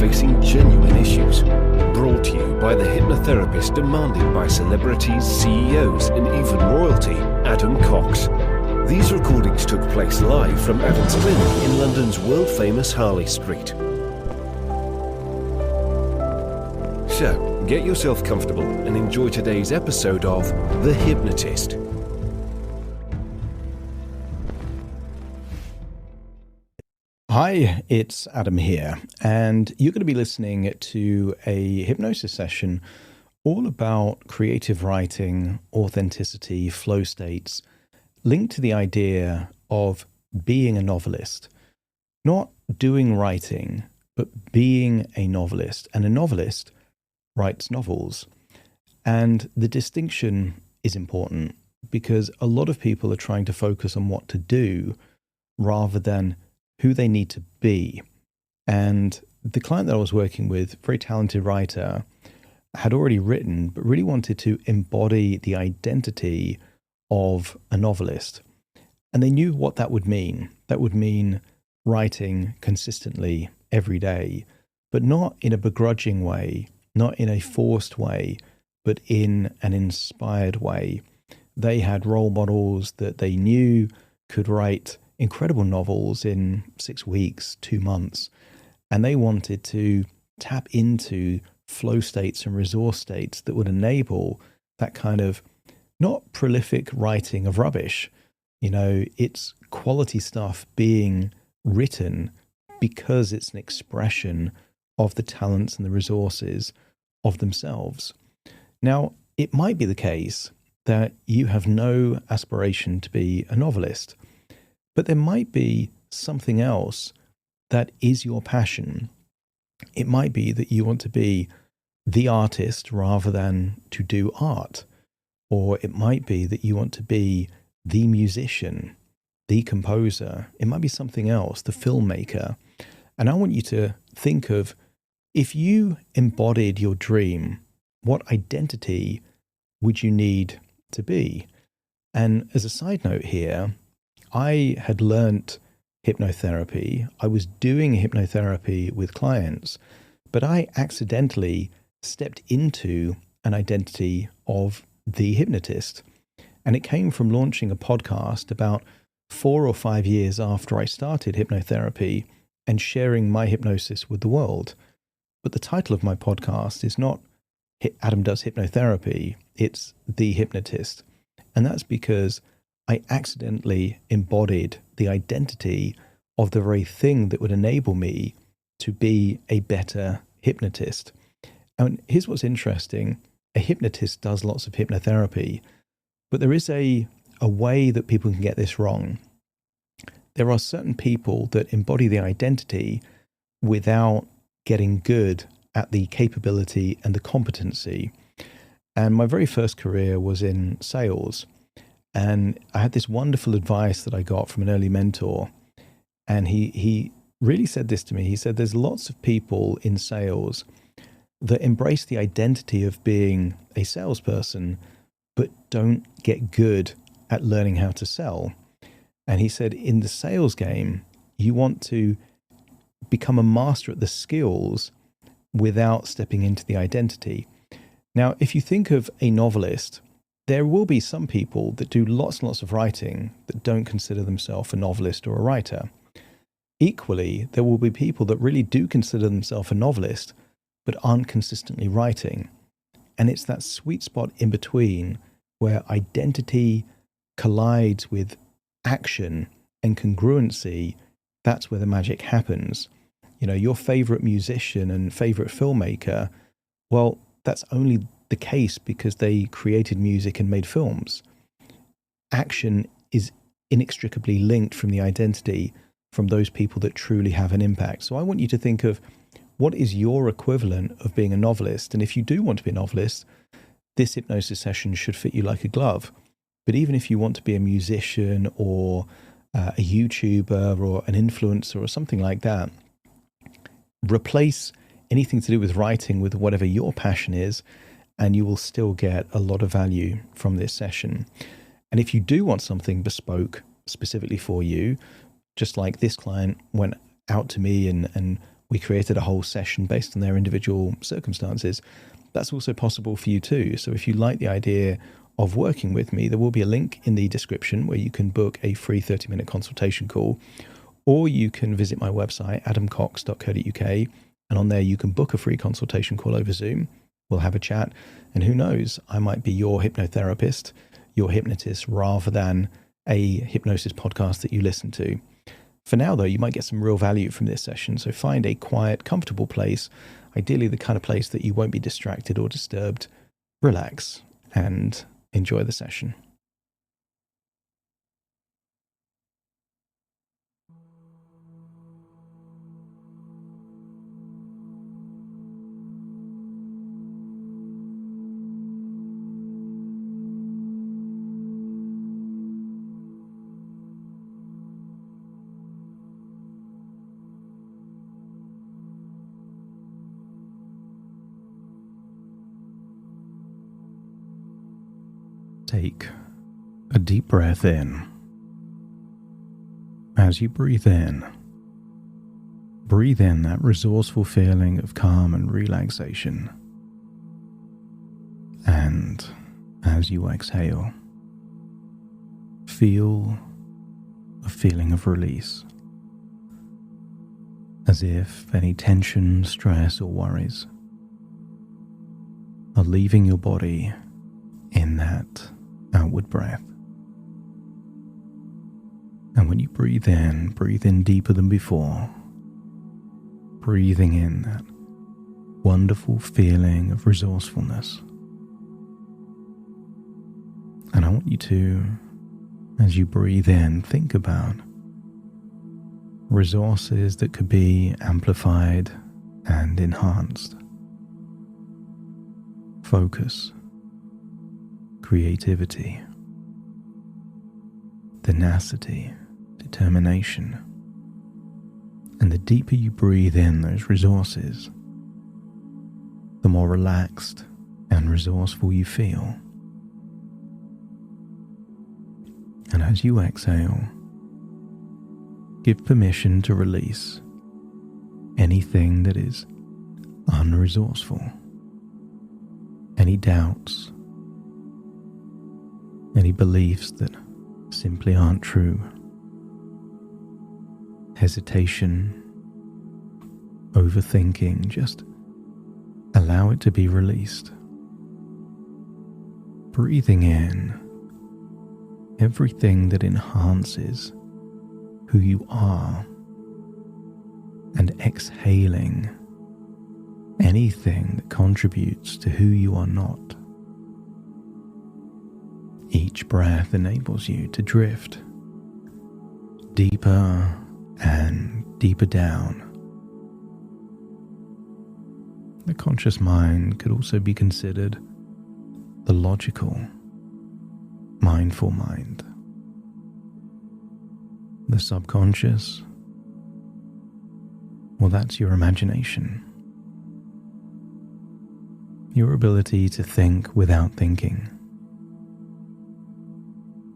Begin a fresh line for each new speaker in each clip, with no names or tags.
facing genuine issues. Brought to you by the hypnotherapist demanded by celebrities, CEOs, and even royalty, Adam Cox. These recordings took place live from Adam's clinic in London's world-famous Harley Street. So, get yourself comfortable and enjoy today's episode of The Hypnotist.
Hi, it's Adam here, and you're going to be listening to a hypnosis session all about creative writing, authenticity, flow states, linked to the idea of being a novelist. Not doing writing, but being a novelist. And a novelist writes novels. And the distinction is important because a lot of people are trying to focus on what to do rather than who they need to be. And the client that I was working with, very talented writer, had already written, but really wanted to embody the identity of a novelist. And they knew what that would mean. That would mean writing consistently every day, but not in a begrudging way, not in a forced way, but in an inspired way. They had role models that they knew could write incredible novels in 6 weeks, 2 months, and they wanted to tap into flow states and resource states that would enable that kind of not prolific writing of rubbish. You know, it's quality stuff being written because it's an expression of the talents and the resources of themselves. Now, it might be the case that you have no aspiration to be a novelist, but there might be something else that is your passion. It might be that you want to be the artist rather than to do art. Or it might be that you want to be the musician, the composer. It might be something else, the filmmaker. And I want you to think of, if you embodied your dream, what identity would you need to be? And as a side note here, I had learnt hypnotherapy. I was doing hypnotherapy with clients, but I accidentally stepped into an identity of the hypnotist. And it came from launching a podcast about 4 or 5 years after I started hypnotherapy and sharing my hypnosis with the world. But the title of my podcast is not Adam Does Hypnotherapy, it's The Hypnotist. And that's because I accidentally embodied the identity of the very thing that would enable me to be a better hypnotist. And here's what's interesting. A hypnotist does lots of hypnotherapy, but there is a way that people can get this wrong. There are certain people that embody the identity without getting good at the capability and the competency. And my very first career was in sales. And I had this wonderful advice that I got from an early mentor. And he really said this to me. He said, there's lots of people in sales that embrace the identity of being a salesperson, but don't get good at learning how to sell. And he said, in the sales game, you want to become a master at the skills without stepping into the identity. Now, if you think of a novelist, there will be some people that do lots and lots of writing that don't consider themselves a novelist or a writer. Equally, there will be people that really do consider themselves a novelist, but aren't consistently writing. And it's that sweet spot in between where identity collides with action and congruency. That's where the magic happens. You know, your favorite musician and favorite filmmaker, well, that's only the case because they created music and made films. Action is inextricably linked from the identity from those people that truly have an impact. So I want you to think of, what is your equivalent of being a novelist? And if you do want to be a novelist, this hypnosis session should fit you like a glove. But even if you want to be a musician or a YouTuber or an influencer or something like that, replace anything to do with writing with whatever your passion is, and you will still get a lot of value from this session. And if you do want something bespoke specifically for you, just like this client went out to me and we created a whole session based on their individual circumstances. That's also possible for you too. So if you like the idea of working with me, there will be a link in the description where you can book a free 30-minute consultation call, or you can visit my website, adamcox.co.uk, and on there you can book a free consultation call over Zoom. We'll have a chat, and who knows, I might be your hypnotherapist, your hypnotist, rather than a hypnosis podcast that you listen to. For now, though, you might get some real value from this session, so find a quiet, comfortable place, ideally the kind of place that you won't be distracted or disturbed. Relax and enjoy the session. Take a deep breath in. As you breathe in that resourceful feeling of calm and relaxation. And as you exhale, feel a feeling of release, as if any tension, stress, or worries are leaving your body in that outward breath. And when you breathe in deeper than before, breathing in that wonderful feeling of resourcefulness. And I want you to, as you breathe in, think about resources that could be amplified and enhanced. Focus, creativity, tenacity, determination. And the deeper you breathe in those resources, the more relaxed and resourceful you feel. And as you exhale, give permission to release anything that is unresourceful, any doubts, any beliefs that simply aren't true, hesitation, overthinking. Just allow it to be released. Breathing in everything that enhances who you are, and exhaling anything that contributes to who you are not. Each breath enables you to drift deeper and deeper down. The conscious mind could also be considered the logical, mindful mind. The subconscious, well, that's your imagination. Your ability to think without thinking.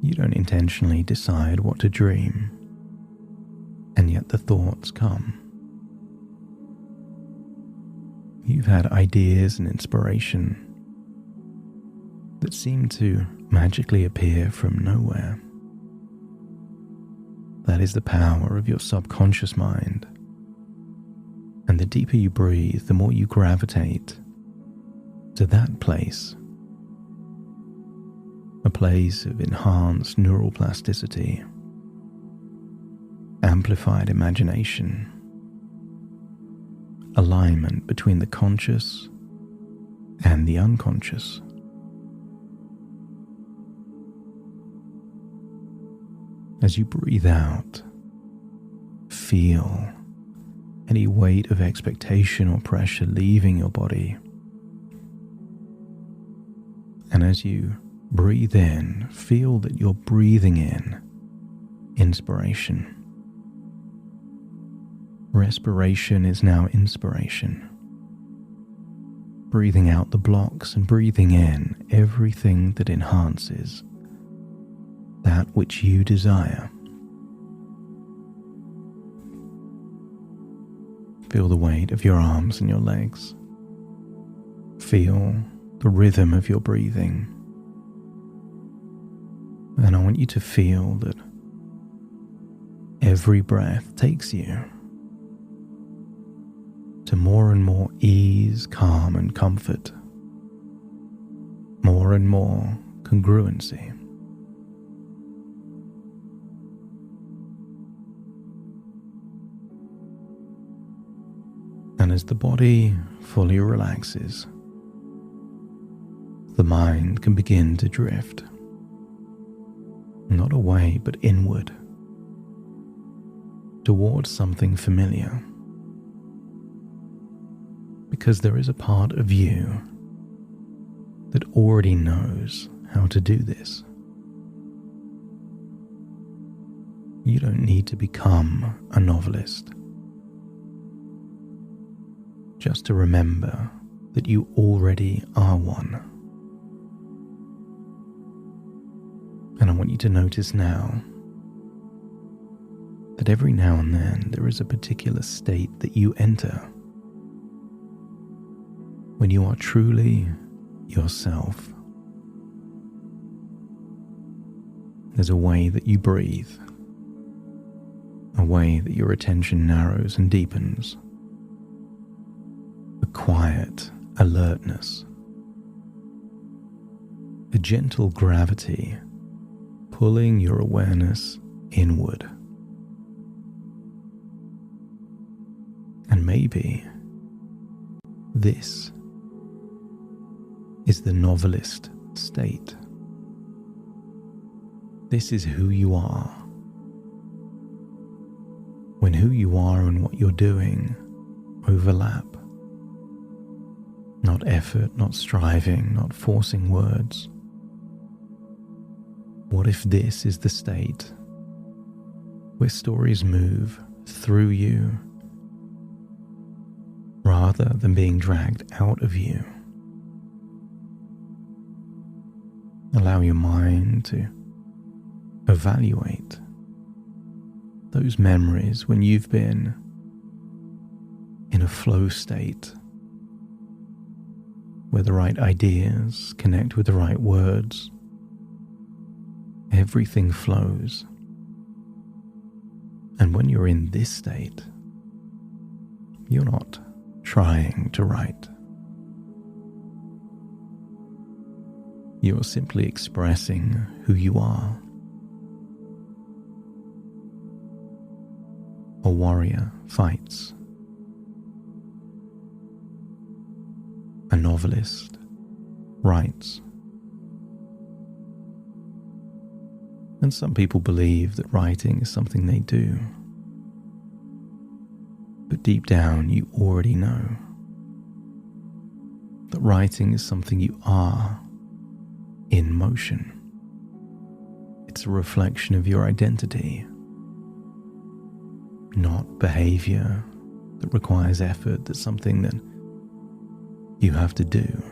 You don't intentionally decide what to dream, and yet the thoughts come. You've had ideas and inspiration that seem to magically appear from nowhere. That is the power of your subconscious mind. And the deeper you breathe, the more you gravitate to that place. A place of enhanced neural plasticity, amplified imagination, alignment between the conscious and the unconscious. As you breathe out, feel any weight of expectation or pressure leaving your body. And as you breathe in, feel that you're breathing in inspiration. Respiration is now inspiration. Breathing out the blocks and breathing in everything that enhances that which you desire. Feel the weight of your arms and your legs. Feel the rhythm of your breathing. And I want you to feel that every breath takes you to more and more ease, calm, and comfort. More and more congruency. And as the body fully relaxes, the mind can begin to drift. Not away, but inward, towards something familiar. Because there is a part of you that already knows how to do this. You don't need to become a novelist. Just to remember that you already are one. And I want you to notice now that every now and then there is a particular state that you enter when you are truly yourself. There's a way that you breathe, a way that your attention narrows and deepens, a quiet alertness, a gentle gravity pulling your awareness inward. And maybe this is the novelist state. This is who you are. When who you are and what you're doing overlap. Not effort, not striving, not forcing words. What if this is the state where stories move through you rather than being dragged out of you? Allow your mind to evaluate those memories when you've been in a flow state where the right ideas connect with the right words. Everything flows. And when you're in this state, you're not trying to write. You're simply expressing who you are. A warrior fights. A novelist writes. And some people believe that writing is something they do. But deep down, you already know that writing is something you are in motion. It's a reflection of your identity, not behavior that requires effort, that's something that you have to do.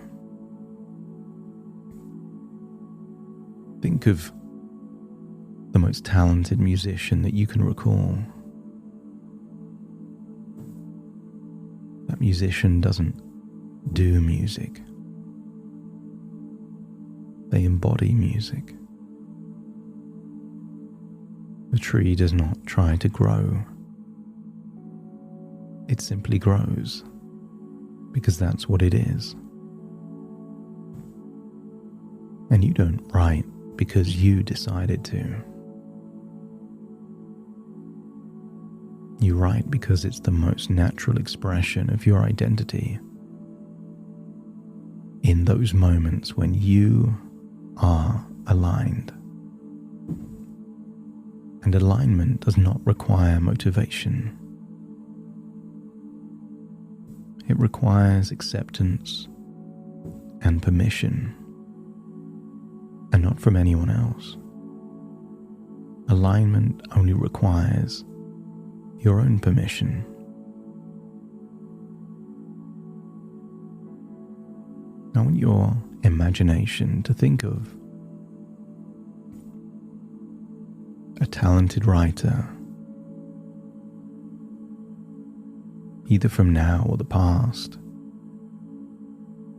Think of the most talented musician that you can recall. That musician doesn't do music. They embody music. The tree does not try to grow. It simply grows because that's what it is. And you don't write because you decided to. You write because it's the most natural expression of your identity. In those moments when you are aligned. And alignment does not require motivation. It requires acceptance and permission, and not from anyone else. Alignment only requires your own permission. I want your imagination to think of a talented writer either from now or the past,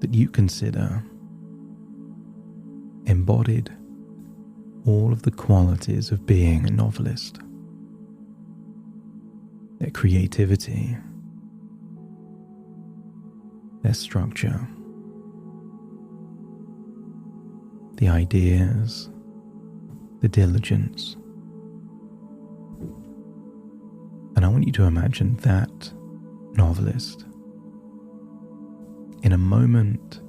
that you consider embodied all of the qualities of being a novelist. Their creativity, their structure, the ideas, the diligence. And I want you to imagine that novelist in a moment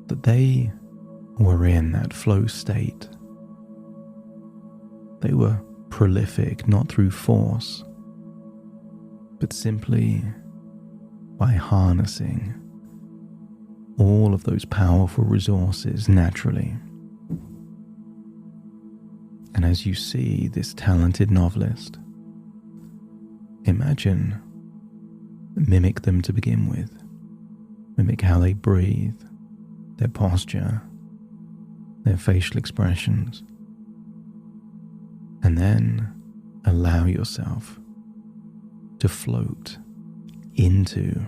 that they were in that flow state. They were prolific not through force, but simply by harnessing all of those powerful resources naturally. And as you see this talented novelist, imagine, mimic them to begin with. Mimic how they breathe, their posture, their facial expressions. And then allow yourself to float into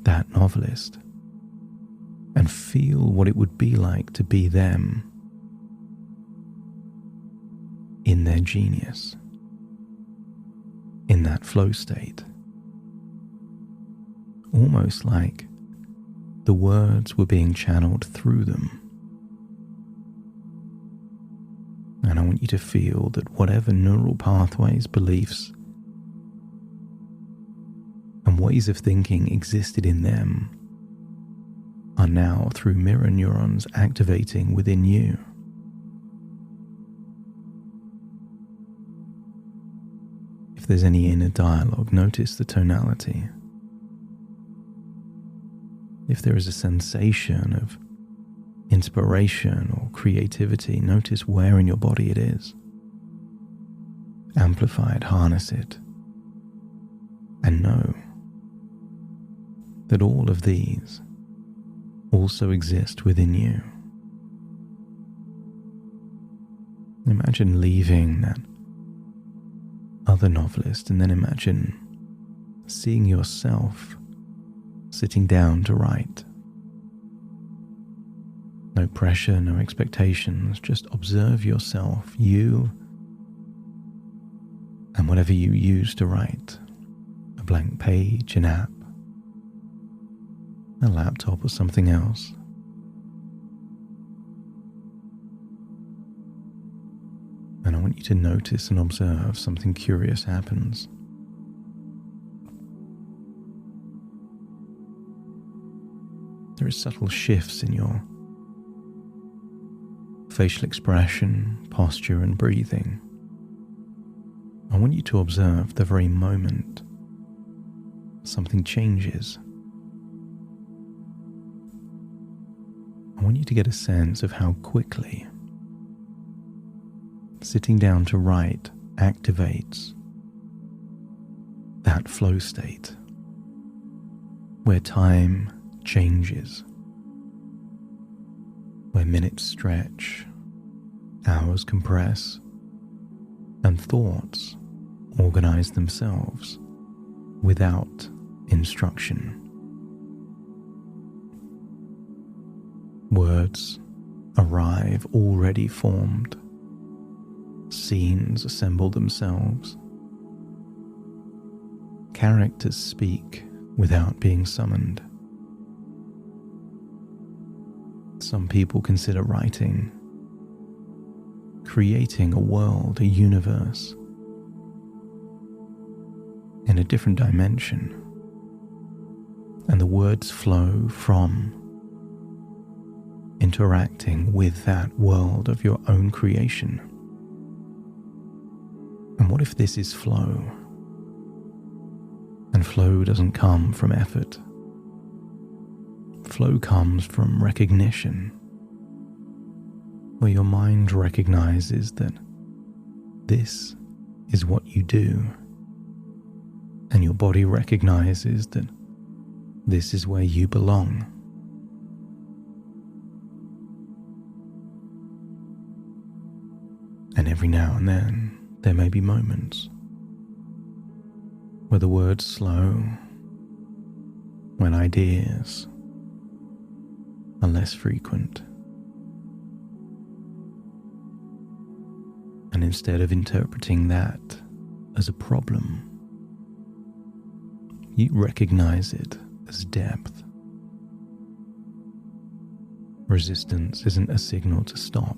that novelist and feel what it would be like to be them in their genius, in that flow state. Almost like the words were being channeled through them. And I want you to feel that whatever neural pathways, beliefs, and ways of thinking existed in them are now through mirror neurons activating within you. If there's any inner dialogue, notice the tonality. If there is a sensation of inspiration or creativity, notice where in your body it is. Amplify it, harness it, and know that all of these also exist within you. Imagine leaving that other novelist and then imagine seeing yourself sitting down to write. No pressure, no expectations, just observe yourself, you, and whatever you use to write. A blank page, an app, a laptop or something else. And I want you to notice and observe something curious happens. There are subtle shifts in your facial expression, posture, and breathing. I want you to observe the very moment something changes. I want you to get a sense of how quickly sitting down to write activates that flow state where time changes, where minutes stretch, hours compress, and thoughts organize themselves without instruction. Words arrive already formed. Scenes assemble themselves. Characters speak without being summoned. Some people consider writing creating a world, a universe, in a different dimension, and the words flow from interacting with that world of your own creation. And what if this is flow? And flow doesn't come from effort. Flow comes from recognition, where your mind recognizes that this is what you do, and your body recognizes that this is where you belong. And every now and then, there may be moments where the words slow, when ideas are less frequent. And instead of interpreting that as a problem, you recognize it as depth. Resistance isn't a signal to stop.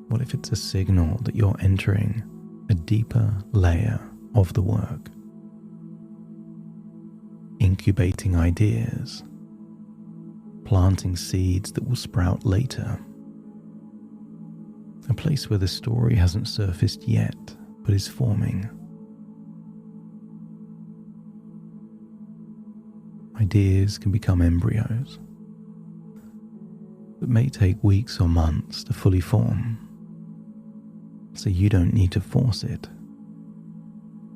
What if it's a signal that you're entering a deeper layer of the work? Incubating ideas, planting seeds that will sprout later. A place where the story hasn't surfaced yet, but is forming. Ideas can become embryos that may take weeks or months to fully form, so you don't need to force it.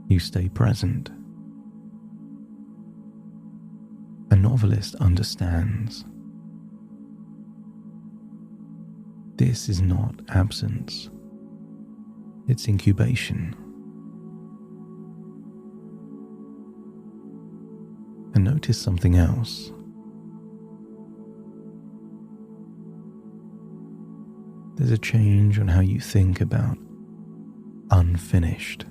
You stay present. A novelist understands. This is not absence, it's incubation. And notice something else. There's a change on how you think about unfinished.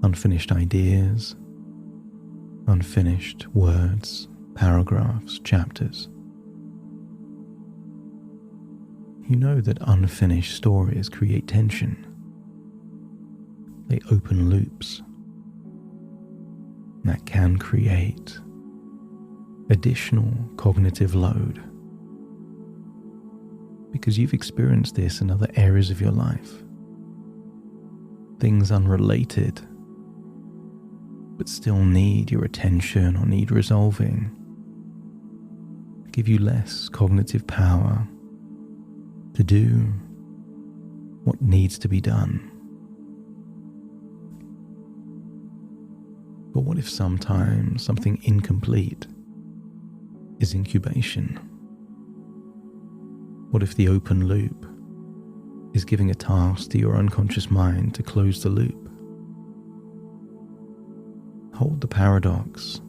Unfinished ideas, unfinished words, paragraphs, chapters. You know that unfinished stories create tension. They open loops that can create additional cognitive load, because you've experienced this in other areas of your life. Things unrelated, but still need your attention or need resolving, give you less cognitive power to do what needs to be done. But what if sometimes something incomplete is incubation? What if the open loop is giving a task to your unconscious mind to close the loop? Hold the paradox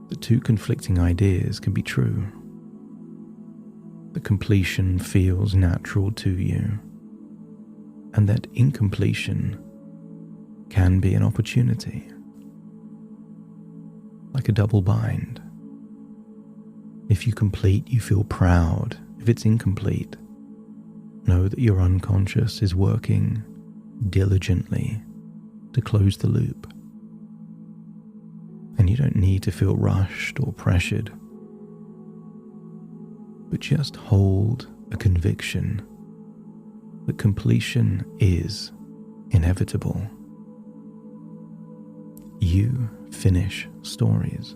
that two conflicting ideas can be true. The completion feels natural to you, and that incompletion can be an opportunity. Like a double bind. If you complete, you feel proud. If it's incomplete, know that your unconscious is working diligently to close the loop. And you don't need to feel rushed or pressured, but just hold a conviction that completion is inevitable. You finish stories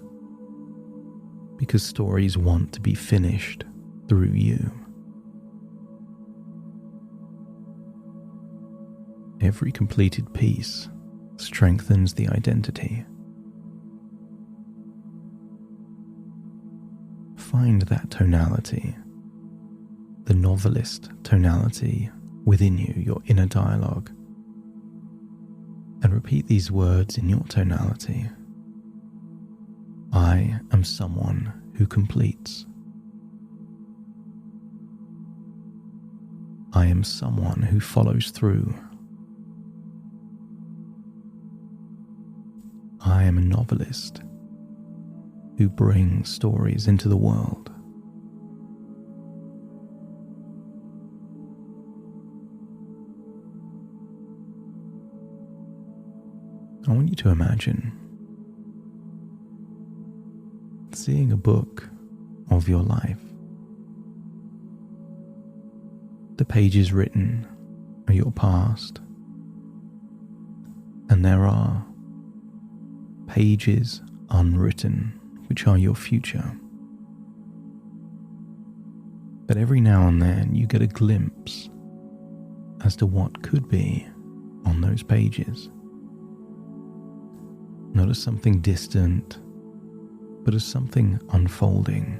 because stories want to be finished through you. Every completed piece strengthens the identity. Find that tonality, the novelist tonality within you, your inner dialogue, and repeat these words in your tonality. I am someone who completes. I am someone who follows through. I am a novelist who brings stories into the world. I want you to imagine seeing a book of your life. The pages written are your past, and there are pages unwritten, which are your future. But every now and then you get a glimpse as to what could be on those pages. Not as something distant, but as something unfolding.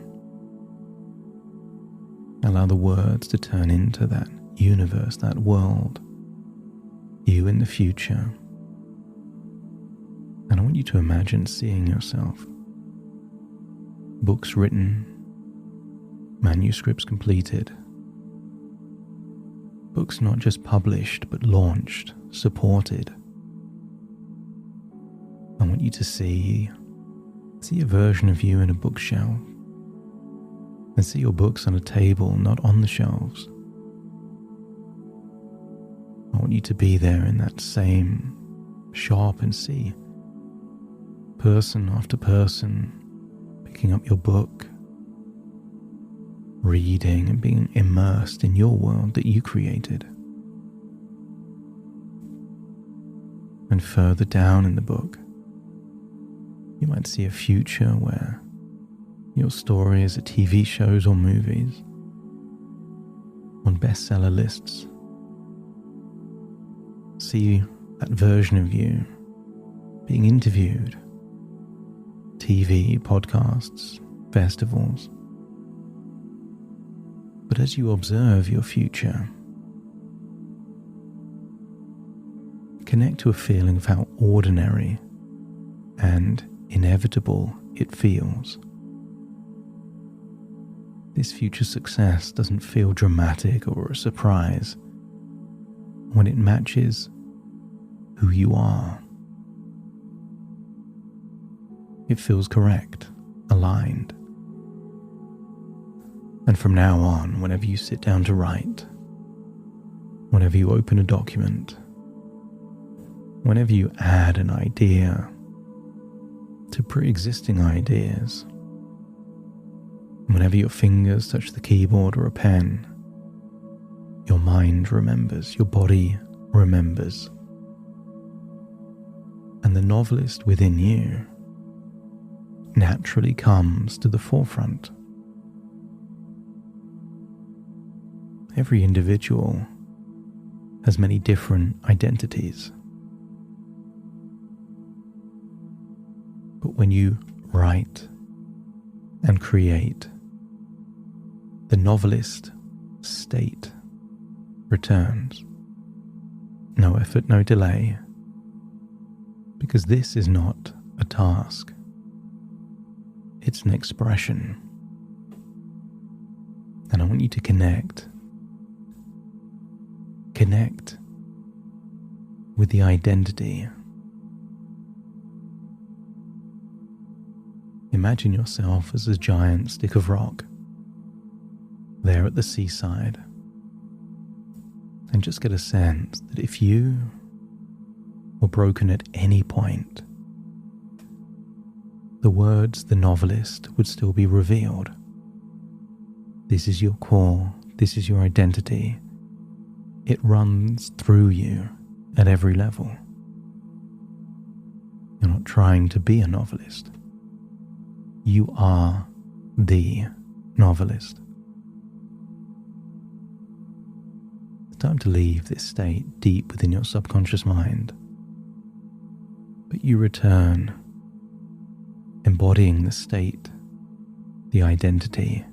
Allow the words to turn into that universe, that world, you in the future, I want you to imagine seeing yourself. Books written, manuscripts completed. Books not just published, but launched, supported. I want you to see a version of you in a bookshelf, and see your books on a table, not on the shelves. I want you to be there in that same shop and see person after person picking up your book, reading and being immersed in your world that you created. And further down in the book, you might see a future where your stories are TV shows or movies, on bestseller lists. See that version of you being interviewed, TV, podcasts, festivals. But as you observe your future, connect to a feeling of how ordinary and inevitable it feels. This future success doesn't feel dramatic or a surprise when it matches who you are. It feels correct, aligned. And from now on, whenever you sit down to write, whenever you open a document, whenever you add an idea to pre-existing ideas, whenever your fingers touch the keyboard or a pen, your mind remembers, your body remembers. And the novelist within you naturally comes to the forefront. Every individual has many different identities. But when you write and create, the novelist state returns. No effort, no delay, because this is not a task. It's an expression. And I want you to connect with the identity. Imagine yourself as a giant stick of rock there at the seaside, and just get a sense that if you were broken at any point, the words "the novelist" would still be revealed. This is your core, this is your identity. It runs through you at every level. You're not trying to be a novelist. You are the novelist. It's time to leave this state deep within your subconscious mind. But you return, embodying the state, the identity,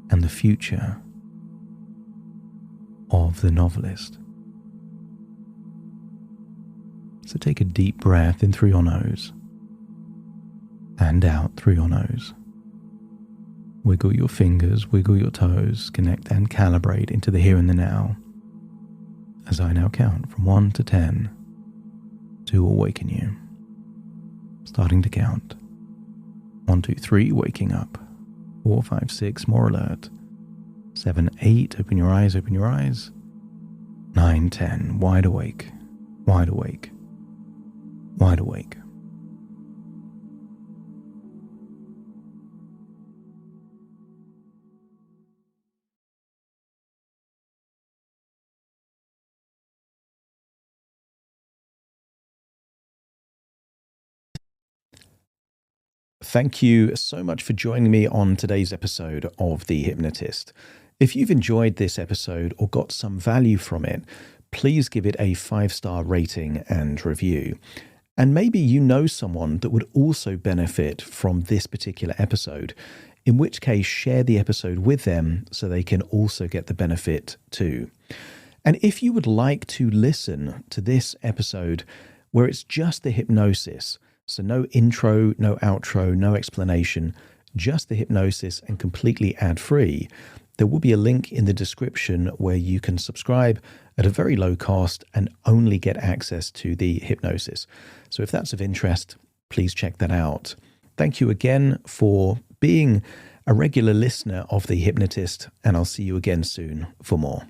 and the future of the novelist. So take a deep breath in through your nose and out through your nose. Wiggle your fingers, wiggle your toes, connect and calibrate into the here and the now as I now count from 1 to 10 to awaken you. Starting to count. 1, 2, 3, waking up. 4, 5, 6, more alert. 7, 8, open your eyes, open your eyes. 9, 10, wide awake, wide awake, wide awake. Thank you so much for joining me on today's episode of The Hypnotist. If you've enjoyed this episode or got some value from it, please give it a 5-star rating and review. And maybe you know someone that would also benefit from this particular episode, in which case share the episode with them so they can also get the benefit too. And if you would like to listen to this episode where it's just the hypnosis, So no intro, no outro, no explanation, just the hypnosis and completely ad-free. There will be a link in the description where you can subscribe at a very low cost and only get access to the hypnosis. So if that's of interest, please check that out. Thank you again for being a regular listener of The Hypnotist, and I'll see you again soon for more.